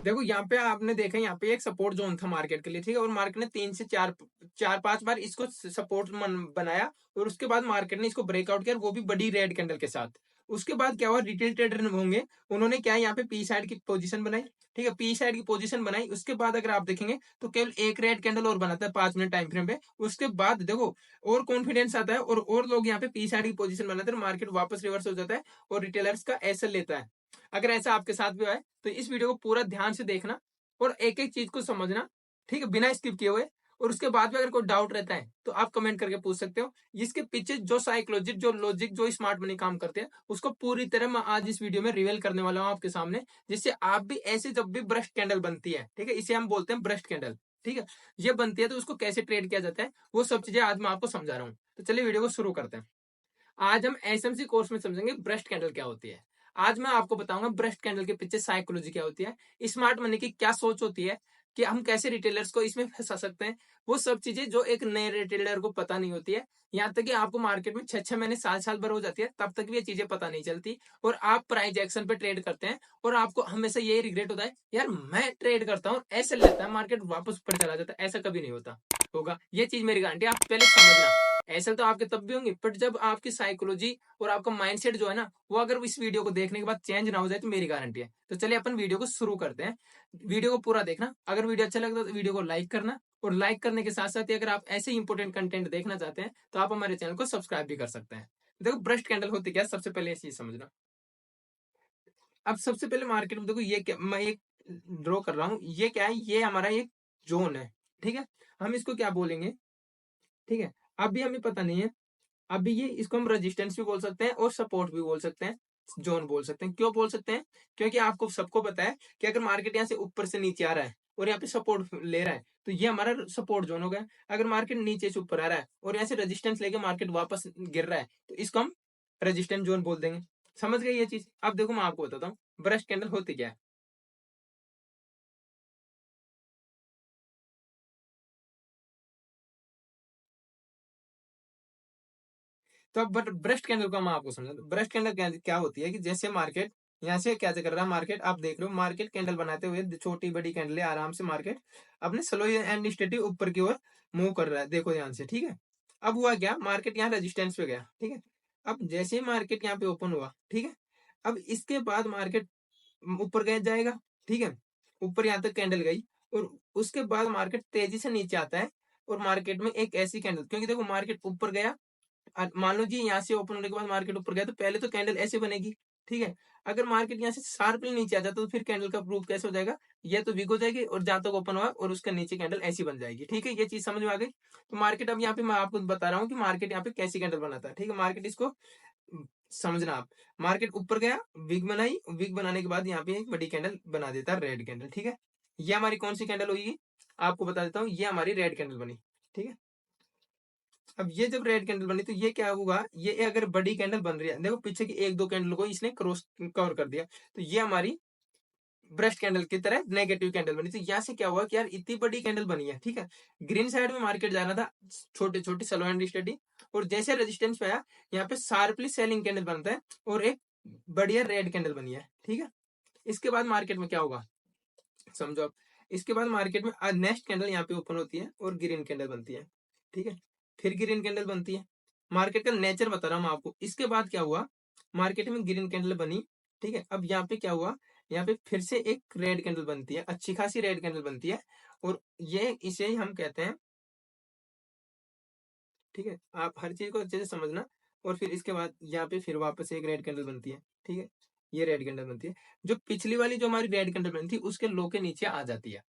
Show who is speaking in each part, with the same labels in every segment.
Speaker 1: देखो यहाँ पे आपने देखा, यहाँ पे एक सपोर्ट जोन था मार्केट के लिए, ठीक है, और मार्केट ने 3 से 4 5 बार इसको सपोर्ट बनाया, और उसके बाद मार्केट ने इसको ब्रेकआउट किया, वो भी बड़ी रेड कैंडल के साथ। उसके बाद क्या हुआ, रिटेल ट्रेडर होंगे, उन्होंने क्या यहाँ पे पी साइड की पोजीशन बनाई, ठीक है, पी साइड की पोजीशन बनाई। उसके बाद अगर आप देखेंगे तो केवल एक रेड कैंडल और बनाता है 5 मिनट टाइम फ्रेम पे। उसके बाद देखो और कॉन्फिडेंस आता है, और लोग यहाँ पे पी साइड की पोजीशन बनाते हैं, मार्केट वापस रिवर्स हो जाता है और रिटेलर्स का एसएल लेता है। अगर ऐसा आपके साथ भी हुआ है तो इस वीडियो को पूरा ध्यान से देखना और एक एक चीज को समझना, ठीक है, बिना स्किप किए हुए। और उसके बाद भी अगर कोई डाउट रहता है तो आप कमेंट करके पूछ सकते हो। इसके पीछे जो साइकोलॉजी, जो लॉजिक, जो स्मार्ट मनी काम करते हैं, उसको पूरी तरह मैं आज इस वीडियो में रिवील करने वाला हूं आपके सामने, जिससे आप भी ऐसे जब भी ब्रस्ट कैंडल बनती है, ठीक है, इसे हम बोलते हैं ब्रस्ट कैंडल, ठीक है, ये बनती है तो उसको कैसे ट्रेड किया जाता है, वो सब चीजें आज मैं आपको समझा रहा हूँ। तो चलिए वीडियो को शुरू करते हैं। आज हम एसएमसी कोर्स में समझेंगे ब्रस्ट कैंडल क्या होती है। आज मैं आपको बताऊंगा ब्रस्ट कैंडल के पीछे साइकोलॉजी क्या होती है, स्मार्ट मनी की क्या सोच होती है, कि हम कैसे रिटेलर्स को इसमें फंसा सकते हैं। वो सब चीजें जो एक नए रिटेलर को पता नहीं होती है। यहाँ तक कि आपको मार्केट में 6 6 महीने, साल साल भर हो जाती है, तब तक भी ये चीजें पता नहीं चलती, और आप प्राइस एक्शन पे ट्रेड करते हैं, और आपको हमेशा यही रिग्रेट होता है, यार मैं ट्रेड करता हूँ, ऐसे लेता है मार्केट वापस ऊपर चला जाता है। ऐसा कभी नहीं होता होगा, ये चीज मेरी गारंटी, आप पहले समझना। ऐसे तो आपके तब भी होंगे, बट जब आपकी साइकोलॉजी और आपका माइंडसेट जो है ना, वो अगर इस वीडियो को देखने के बाद चेंज ना हो जाए तो मेरी गारंटी है। तो चलिए अपन वीडियो को शुरू करते हैं। वीडियो को पूरा देखना, अगर वीडियो अच्छा लगता है तो वीडियो को लाइक करना, और लाइक करने के साथ साथ ही अगर आप ऐसे इंपॉर्टेंट कंटेंट देखना चाहते हैं तो आप हमारे चैनल को सब्सक्राइब भी कर सकते हैं। देखो ब्रस्ट कैंडल होती क्या, सबसे पहले ये चीज समझना। अब सबसे पहले मार्केट में देखो, ये क्या मैं एक ड्रॉ कर रहा हूँ, ये क्या है, ये हमारा एक जोन है, ठीक है, हम इसको क्या बोलेंगे, ठीक है, अभी हमें पता नहीं है। अभी ये इसको हम रेजिस्टेंस भी बोल सकते हैं और सपोर्ट भी बोल सकते हैं, जोन बोल सकते हैं। क्यों बोल सकते हैं, क्योंकि आपको सबको पता है कि अगर मार्केट यहाँ से ऊपर से नीचे आ रहा है और यहाँ पे सपोर्ट ले रहा है तो ये हमारा सपोर्ट जोन हो गया। अगर मार्केट नीचे से ऊपर आ रहा है और यहाँ से रेजिस्टेंस लेके मार्केट वापस गिर रहा है तो इसको हम रेजिस्टेंस जोन बोल देंगे। समझ गए ये चीज। अब देखो मैं आपको बताता हूँ ब्रश कैंडल होती क्या है। तो अब बट ब्रेस्ट कैंडल को मैं आपको समझा, ब्रेस्ट कैंडल क्या होती है, कि जैसे मार्केट यहाँ से क्या कर रहा है, मार्केट आप देख रहे हो, मार्केट कैंडल बनाते हुए छोटी बड़ी कैंडल आराम से मार्केट अपने स्लो एंड स्टेडी ऊपर की ओर मूव कर रहा है, देखो ध्यान से, ठीक है। अब हुआ क्या, मार्केट यहाँ रेजिस्टेंस पे गया, ठीक है। अब जैसे ही मार्केट यहाँ पे ओपन हुआ, ठीक है, अब इसके बाद मार्केट ऊपर गया जाएगा, ठीक है, ऊपर यहाँ तक कैंडल गई, और उसके बाद मार्केट तेजी से नीचे आता है, और मार्केट में एक ऐसी कैंडल, क्योंकि देखो मार्केट ऊपर गया, मान लो जी यहाँ से ओपन होने के बाद मार्केट ऊपर गया तो पहले तो कैंडल ऐसे बनेगी, ठीक है। अगर मार्केट यहाँ से शार्पली नीचे आ जाता तो फिर कैंडल का प्रूफ कैसे हो जाएगा, ये तो वीक हो जाएगी, और जहां तक ओपन हुआ और उसके नीचे कैंडल ऐसी बन जाएगी, ठीक है। ये चीज समझ में आ गई। तो मार्केट अब यहाँ पे मैं आपको बता रहा हूँ कि मार्केट यहाँ पे कैसी कैंडल बनाता है, ठीक है। मार्केट इसको समझना आप, मार्केट ऊपर गया, विग बनाई, विग बनाने के बाद यहाँ पे एक बड़ी कैंडल बना देता है, रेड कैंडल, ठीक है। ये हमारी कौन सी कैंडल होगी, आपको बता देता हूँ, ये हमारी रेड कैंडल बनी, ठीक है। अब ये जब रेड कैंडल बनी तो ये क्या होगा, ये अगर बड़ी कैंडल बन रही है, देखो पीछे की एक दो कैंडल को इसने क्रॉस कवर कर दिया, तो ये हमारी ब्रस्ट कैंडल की तरह नेगेटिव कैंडल बनी। तो यहाँ से क्या हुआ कि यार इतनी बड़ी कैंडल बनी है, ठीक है, ग्रीन साइड में मार्केट जाना था, छोटे छोटे स्लो एंड स्टडी, और जैसे रेजिस्टेंस पे आया यहाँ पे शार्पली सेलिंग कैंडल बनता है, और एक बढ़िया रेड कैंडल बनी है, ठीक है। इसके बाद मार्केट में क्या होगा समझो आप, इसके बाद मार्केट में नेक्स्ट कैंडल यहाँ पे ओपन होती है और ग्रीन कैंडल बनती है, ठीक है, फिर ग्रीन कैंडल बनती है। मार्केट का नेचर बता रहा हूँ मैं आपको। इसके बाद क्या हुआ, मार्केट में ग्रीन कैंडल बनी, ठीक है। अब यहाँ पे क्या हुआ, यहाँ पे फिर से एक रेड कैंडल बनती है, अच्छी खासी रेड कैंडल बनती है, और ये इसे ही हम कहते हैं, ठीक है। आप हर चीज को अच्छे से समझना। और फिर इसके बाद यहाँ पे फिर वापस एक रेड कैंडल बनती है, ठीक है, ये रेड कैंडल बनती है, जो पिछली वाली जो हमारी रेड कैंडल बनी थी उसके लो के नीचे आ जाती है,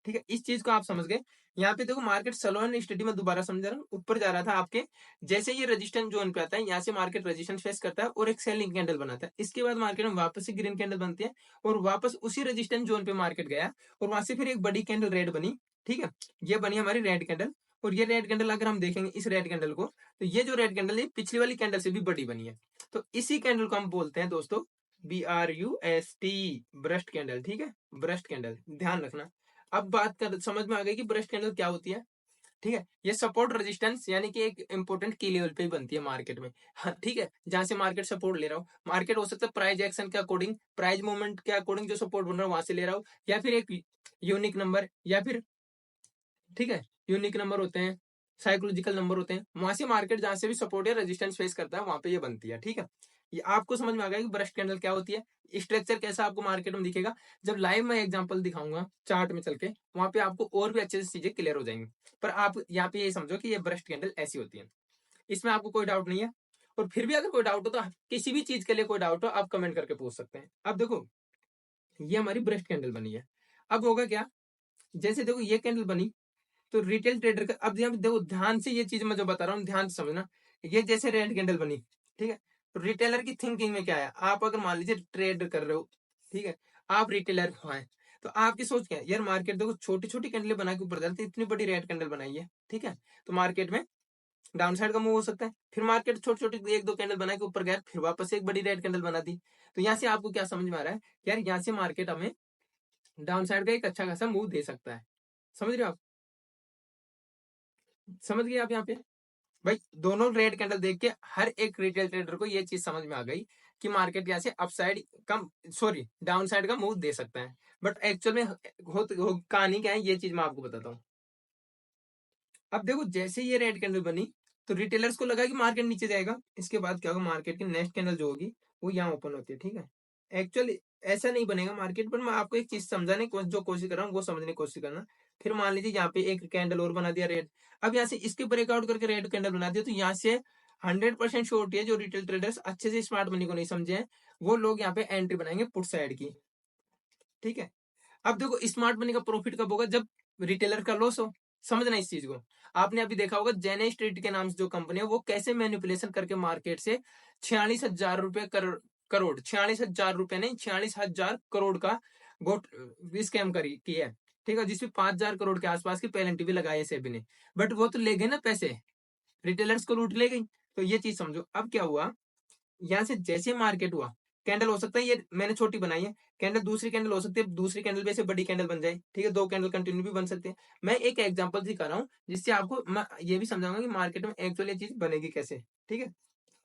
Speaker 1: ठीक है। इस चीज को आप समझ गए। यहाँ पे देखो मार्केट स्लो एंड स्टडी में दोबारा समझा रहा हूँ, ऊपर जा रहा था आपके, जैसे ये रेजिस्टेंस जोन पे आता है, यहाँ से मार्केट रेजिस्टेंस फेस करता है और एक सेलिंग कैंडल बनाता है। इसके बाद मार्केट में वापस से ग्रीन कैंडल बनती है, और वापस उसी रेजिस्टेंस जोन पे मार्केट गया, और वहां से फिर एक बड़ी कैंडल रेड बनी, ठीक है, ये बनी हमारी रेड कैंडल। और ये रेड कैंडल अगर हम देखेंगे इस रेड कैंडल को, तो ये जो रेड कैंडल है पिछली वाली कैंडल से भी बड़ी बनी है। तो इसी कैंडल को हम बोलते हैं दोस्तों BRUST, ब्रस्ट कैंडल, ठीक है, ब्रस्ट कैंडल, ध्यान रखना। अब बात कर समझ में आ गई कि ब्रस्ट कैंडल क्या होती है। ठीक है। ये सपोर्ट रेजिस्टेंस यानी कि एक इंपॉर्टेंट की लेवल पे ही बनती है मार्केट में। हाँ, ठीक है, जहां से मार्केट सपोर्ट ले रहा हो, मार्केट हो सकता है प्राइस एक्शन के अकॉर्डिंग, प्राइस मूवमेंट के अकॉर्डिंग जो सपोर्ट बन रहा है वहां से ले रहा हो, या फिर एक यूनिक नंबर, या फिर ठीक है यूनिक नंबर होते हैं, साइकोलॉजिकल नंबर होते हैं, वहां से मार्केट जहां से भी सपोर्ट या रेजिस्टेंस फेस करता है वहां पे ये बनती है। ठीक है, ये आपको समझ में आ गया कि ब्रश कैंडल क्या होती है, स्ट्रक्चर कैसा आपको मार्केट में दिखेगा। जब लाइव में एग्जांपल दिखाऊंगा चार्ट में चल के, वहां पे आपको और भी अच्छे से चीजें क्लियर हो जाएंगी। पर आप यहाँ पे ये समझो कि ये ब्रश कैंडल ऐसी होती है, इसमें आपको कोई डाउट नहीं है। और फिर भी अगर कोई डाउट हो तो किसी भी चीज के लिए कोई डाउट हो आप कमेंट करके पूछ सकते हैं। अब देखो ये हमारी ब्रश कैंडल बनी है, अब होगा क्या, जैसे देखो ये कैंडल बनी तो रिटेल ट्रेडर का, अब यहाँ देखो ध्यान से ये चीज मैं जो बता रहा हूँ ध्यान से समझना, ये जैसे रेड कैंडल बनी, ठीक है, तो रिटेलर की थिंकिंग में क्या है, आप अगर मान लीजिए ट्रेड कर रहे हो, ठीक है, आप रिटेलर हैं, तो आपकी सोच क्या है, यार मार्केट देखो छोटी छोटी कैंडल बना के ऊपर जाती है, इतनी बड़ी रेड कैंडल बनाई है, ठीक है, तो मार्केट में डाउन साइड का मूव हो सकता है। फिर मार्केट छोटी छोटी एक दो कैंडल बना के ऊपर गया, फिर वापस एक बड़ी रेड कैंडल बना दी। तो यहाँ से आपको क्या समझ में आ रहा है, यार यहाँ से मार्केट हमें डाउन साइड का एक अच्छा खासा मूव दे सकता है। समझ रहे हो आप, समझ गए आप यहाँ पे भाई, दोनों रेड कैंडल देख के हर एक रिटेल ट्रेडर को ये चीज समझ में आ गई कि मार्केट यहाँ से अपसाइड कम, सॉरी डाउन साइड का मूव दे सकता है। बट एक्चुअल में कहानी क्या है ये चीज मैं आपको बताता हूँ। अब देखो जैसे ये रेड कैंडल बनी तो रिटेलर्स को लगा कि मार्केट नीचे जाएगा, इसके बाद क्या होगा, मार्केट की नेक्स्ट कैंडल जो होगी वो यहाँ ओपन होती है। ठीक है, एक्चुअली ऐसा नहीं बनेगा मार्केट, पर मैं आपको एक चीज समझाने की जो कोशिश कर रहा हूँ वो समझने की कोशिश करना। फिर मान लीजिए यहाँ पे एक कैंडल और बना दिया रेड, अब यहाँ से इसके ब्रेकआउट करके रेड कैंडल बना दिया, तो यहाँ से 100% श्योरिटी है जो रिटेल ट्रेडर्स अच्छे से स्मार्ट मनी को नहीं समझे हैं वो लोग यहाँ पे एंट्री बनाएंगे पुट साइड की। ठीक है, अब देखो स्मार्ट मनी का प्रॉफिट कब होगा, जब रिटेलर का लॉस हो। समझना इस चीज को, आपने अभी देखा होगा जेने स्ट्रीट के नाम से जो कंपनी है वो कैसे मैनिपुलेशन करके मार्केट से 46,000 रुपए करोड़ 46,000 रुपए नहीं 46,000 करोड़ का गोट स्कैम करी की है। ठीक है, जिसमें 5,000 करोड़ के आसपास की पेनल्टी भी लगाई है सेबी ने, बट वो तो ले गए ना पैसे, रिटेलर्स को लूट ले गई। तो ये चीज समझो, अब क्या हुआ, यहाँ से जैसे मार्केट हुआ, कैंडल हो सकता है ये मैंने छोटी बनाई है कैंडल, दूसरी कैंडल हो सकती है, दूसरी कैंडल पे से बड़ी कैंडल बन जाए। ठीक है, दो कैंडल कंटिन्यू भी बन सकते हैं। मैं एक एग्जांपल दिखा रहा हूँ जिससे आपको मैं ये भी समझाऊंगा कि मार्केट में एक्चुअली चीज बनेगी कैसे। ठीक है,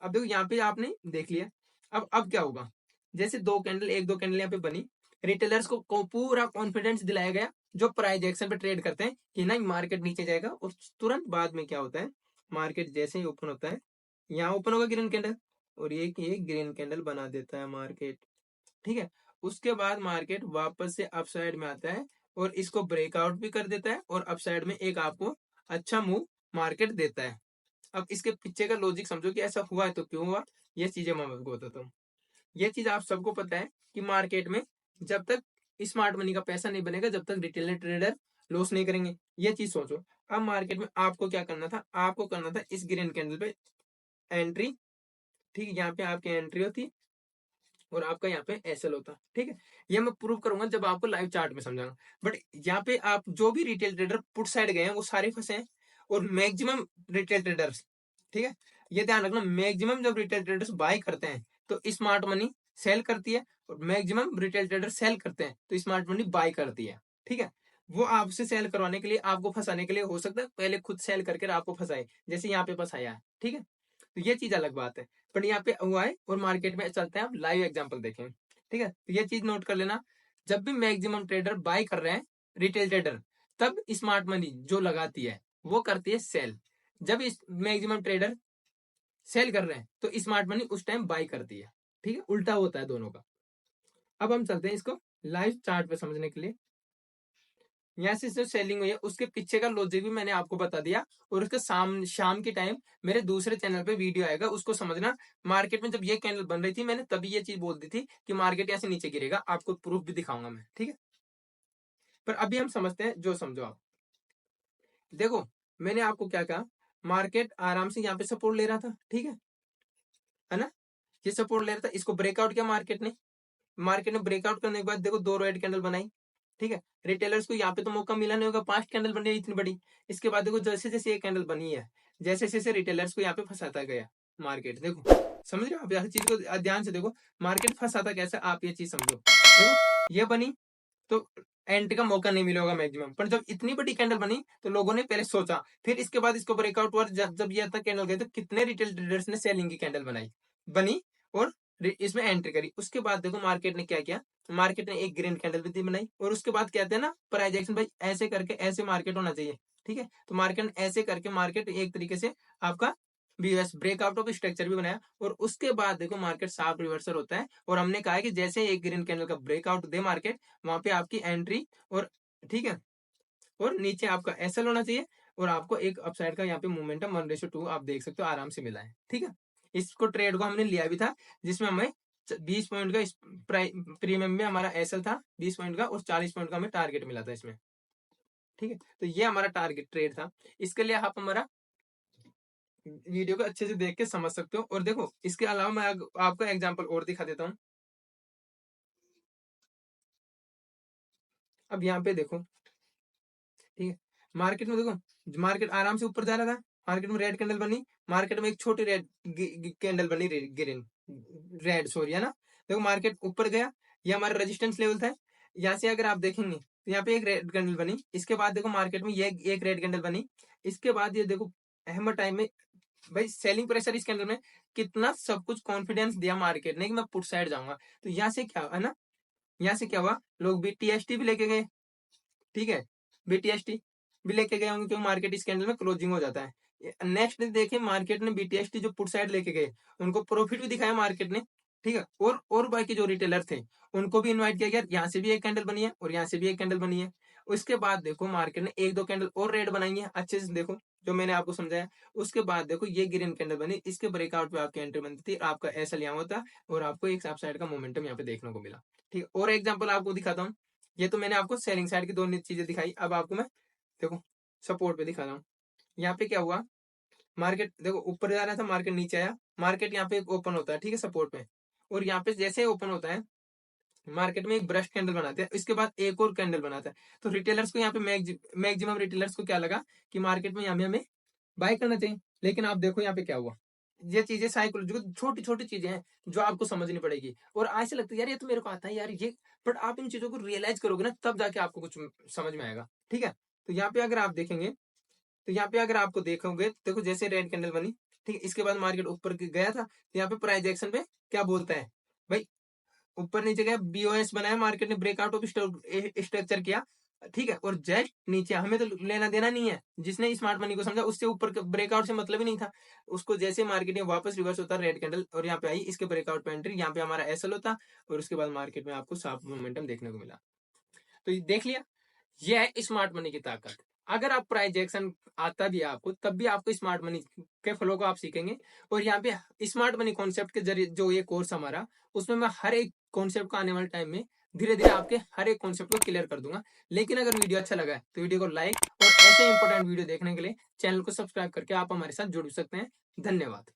Speaker 1: अब देखो यहाँ पे आपने देख लिया, अब क्या होगा, जैसे दो कैंडल एक दो कैंडल यहाँ पे बनी, रिटेलर्स को पूरा कॉन्फिडेंस दिलाया गया जो प्राइस एक्शन पे ट्रेड करते हैं कि नहीं मार्केट नीचे जाएगा, और तुरंत बाद में क्या होता है, मार्केट जैसे ही ओपन होता है, यहाँ ओपन होगा ग्रीन कैंडल और ये ग्रीन कैंडल बना देता है मार्केट। ठीक है, उसके बाद मार्केट वापस से अपसाइड में आता है और इसको ब्रेकआउट भी कर देता है और अपसाइड में एक आपको अच्छा मूव मार्केट देता है। अब इसके पीछे का लॉजिक समझो कि ऐसा हुआ है तो क्यों हुआ, ये चीजें मैं आपको बताता हूँ। ये चीज आप सबको पता है कि मार्केट में जब तक स्मार्ट मनी का पैसा नहीं बनेगा जब तक रिटेल ट्रेडर लॉस नहीं करेंगे। ये चीज सोचो, अब मार्केट में आपको क्या करना था, आपको करना था इस ग्रीन कैंडल पे एंट्री। ठीक है, यहाँ पे आपकी एंट्री होती और आपका यहाँ पे एसएल होता। ठीक है, ये मैं प्रूव करूंगा जब आपको लाइव चार्ट में समझाऊंगा। बट यहाँ पे आप जो भी रिटेल ट्रेडर पुट साइड गए हैं वो सारे फंसे हैं, और मैक्सिमम रिटेल ट्रेडर्स, ठीक है, ये ध्यान रखना, मैक्सिमम जब रिटेल ट्रेडर्स बाय करते हैं तो स्मार्ट मनी सेल करती है, और मैक्सिमम रिटेल ट्रेडर सेल करते हैं तो स्मार्ट मनी बाय करती है। ठीक है, वो आपसे सेल करवाने के लिए आपको फंसाने के लिए हो सकता है पहले खुद सेल करके आपको फंसाए, जैसे यहाँ पे फंसाया है। ठीक है, तो ये चीज अलग बात है, बट यहाँ पे हुआ है और मार्केट में चलते हैं, आप लाइव एग्जांपल देखें। ठीक है, तो ये चीज नोट कर लेना, जब भी मैक्सिमम ट्रेडर बाय कर रहे हैं रिटेल ट्रेडर, तब स्मार्ट मनी जो लगाती है वो करती है सेल। जब इस मैक्सिमम ट्रेडर सेल कर रहे हैं तो स्मार्ट मनी उस टाइम बाय करती है। ठीक है, उल्टा होता है दोनों का। अब हम चलते हैं इसको लाइव चार्ट पे समझने के लिए। यहाँ से जो सेलिंग हुई है उसके पीछे का लॉजिक भी मैंने आपको बता दिया, और उसके शाम के टाइम मेरे दूसरे चैनल पे वीडियो आएगा, उसको समझना। मार्केट में जब ये कैंडल बन रही थी मैंने तभी ये चीज बोल दी थी कि मार्केट यहाँ से नीचे गिरेगा, आपको प्रूफ भी दिखाऊंगा मैं। ठीक है, पर अभी हम समझते हैं, जो समझो आप। देखो मैंने आपको क्या कहा, मार्केट आराम से यहाँ पे सपोर्ट ले रहा था, ठीक है ना, ये सपोर्ट ले रहा था, इसको ब्रेकआउट किया मार्केट ने ब्रेकआउट करने के बाद देखो दो रेड कैंडल बनाई। ठीक है, रिटेलर्स को यहाँ पे तो मौका मिला नहीं होगा, 5 कैंडल बनी इतनी बड़ी। इसके बाद देखो जैसे जैसे ये कैंडल बनी है, जैसे जैसे रिटेलर्स को यहाँ पे फंसाता गया मार्केट। देखो समझ रहे हो आप, हर चीज को ध्यान से देखो, मार्केट फंसाता कैसा, आप ये चीज समझो। देखो ये बनी तो एंट्री का मौका नहीं मिलेगा मैक्सिमम। पर जब इतनी बड़ी कैंडल बनी तो लोगों ने पहले सोचा, फिर इसके बाद इसको ब्रेकआउट हुआ। जब ये तक कैंडल गए तो कितने रिटेल ट्रेडर्स ने सेलिंग की कैंडल बनी और इसमें एंट्री करी। उसके बाद देखो मार्केट ने क्या किया, मार्केट ने एक ग्रीन कैंडल भी बनाई और उसके बाद कहते हैं ना प्राइस एक्शन, भाई ऐसे करके ऐसे मार्केट होना चाहिए, ठीक है। तो मार्केट ऐसे करके मार्केट एक तरीके से आपका बीएस ब्रेकआउट ऑफ स्ट्रक्चर भी बनाया और उसके बाद देखो मार्केट साफ रिवर्सल होता है। और हमने कहा है कि जैसे एक ग्रीन कैंडल का ब्रेकआउट दे मार्केट, वहां पे आपकी एंट्री और ठीक है, और नीचे आपका एसएल होना चाहिए और आपको एक अपसाइड का यहाँ पे मोमेंटम 1:2 आप देख सकते हो आराम से मिला है, ठीक है। इसको ट्रेड को हमने लिया भी था, जिसमें हमें 20 पॉइंट का प्रीमियम में हमारा एसएल था 20 पॉइंट का और 40 पॉइंट का हमें टारगेट मिला था इसमें, ठीक है। तो ये हमारा टारगेट ट्रेड था। इसके लिए आप हमारा वीडियो को अच्छे से देख के समझ सकते हो। और देखो इसके अलावा मैं आपको एग्जांपल और दिखा देता हूँ। अब यहाँ पे देखो, ठीक है, मार्केट में देखो मार्केट आराम से ऊपर जा रहा था, मार्केट में रेड कैंडल बनी, मार्केट में एक छोटी रेड कैंडल बनी, ग्रीन रेड सॉरी है ना। देखो मार्केट ऊपर गया, ये हमारा रेजिस्टेंस लेवल था। यहाँ से अगर आप देखेंगे तो यहाँ पे एक रेड कैंडल बनी, इसके बाद देखो मार्केट में ये एक रेड कैंडल बनी, इसके बाद ये देखो अहम टाइम में भाई सेलिंग प्रेशर इस कैंडल में कितना सब कुछ कॉन्फिडेंस दिया मार्केट ने कि मैं पुट साइड जाऊंगा। तो यहाँ से क्या है ना, यहाँ से क्या हुआ, लोग बीटीएसटी भी लेके गए, ठीक है, बीटीएसटी भी लेके गए होंगे क्योंकि मार्केट इस कैंडल में क्लोजिंग हो जाता है। नेक्स्ट देखिए मार्केट ने बीटीएसटी जो पुट साइड लेके गए उनको प्रॉफिट भी दिखाया मार्केट ने, ठीक है। और बाकी जो रिटेलर थे उनको भी इनवाइट किया गया, यहाँ से भी एक कैंडल बनी है और यहाँ से भी एक कैंडल बनी है। उसके बाद देखो मार्केट ने एक दो कैंडल और रेड बनाई है, अच्छे से देखो जो मैंने आपको समझाया। उसके बाद देखो ये ग्रीन कैंडल बनी, इसके ब्रेकआउट पे आपकी एंट्री बनती थी, आपका एसएल यहाँ होता और आपको एक साइड का मोमेंटम यहाँ पे देखने को मिला, ठीक है। और एग्जाम्पल आपको दिखाता हूँ, ये तो मैंने आपको सेलिंग साइड की दोनों चीजें दिखाई, अब आपको मैं देखो सपोर्ट पे दिखा रहा हूँ। यहाँ पे क्या हुआ, मार्केट देखो ऊपर जा रहा था, मार्केट नीचे आया, मार्केट यहाँ पे ओपन होता है, ठीक है, सपोर्ट पे। और यहाँ पे जैसे ओपन होता है मार्केट में एक ब्रश कैंडल बनाते हैं, इसके बाद एक और कैंडल बनाता है। तो रिटेलर्स को यहाँ पे मैक्सिमम रिटेलर्स को क्या लगा कि मार्केट में यहाँ पे हमें बाय करना चाहिए। लेकिन आप देखो यहाँ पे क्या हुआ, ये चीजें साइकोलॉजिकल छोटी छोटी चीजें हैं जो आपको समझनी पड़ेगी। और ऐसे लगता है यार ये तो मेरे को आता है यार ये, बट आप इन चीजों को रियलाइज करोगे ना तब जाके आपको कुछ समझ में आएगा, ठीक है। तो यहाँ पे अगर आप देखेंगे, तो यहाँ पे अगर आपको देखोगे देखो जैसे रेड कैंडल बनी, ठीक है, इसके बाद मार्केट ऊपर गया था, तो यहाँ पे प्राइस एक्शन पे क्या बोलता है भाई, ऊपर नीचे गया, बीओएस बनाया, मार्केट ने ब्रेकआउट ऑफ स्ट्रक्चर किया, ठीक है। और जस्ट नीचे हमें तो लेना देना नहीं है, जिसने स्मार्ट मनी को समझा उससे ऊपर ब्रेकआउट से मतलब ही नहीं था उसको। जैसे मार्केट में वापस रिवर्स होता रेड कैंडल और यहाँ पे आई, इसके ब्रेकआउट पे एंट्री, यहाँ पे हमारा एसएल होता और उसके बाद मार्केट में आपको साफ मोमेंटम देखने को मिला। तो ये देख लिया, ये है स्मार्ट मनी की ताकत। अगर आप प्राइस एक्शन आता भी है आपको तब भी आपको स्मार्ट मनी के फ्लो को आप सीखेंगे। और यहाँ पे स्मार्ट मनी कॉन्सेप्ट के जरिए जो ये कोर्स हमारा, उसमें मैं हर एक कॉन्सेप्ट को आने वाले टाइम में धीरे धीरे आपके हर एक कॉन्सेप्ट को क्लियर कर दूंगा। लेकिन अगर वीडियो अच्छा लगा है तो वीडियो को लाइक और ऐसे इंपॉर्टेंट वीडियो देखने के लिए चैनल को सब्सक्राइब करके आप हमारे साथ जुड़ सकते हैं। धन्यवाद।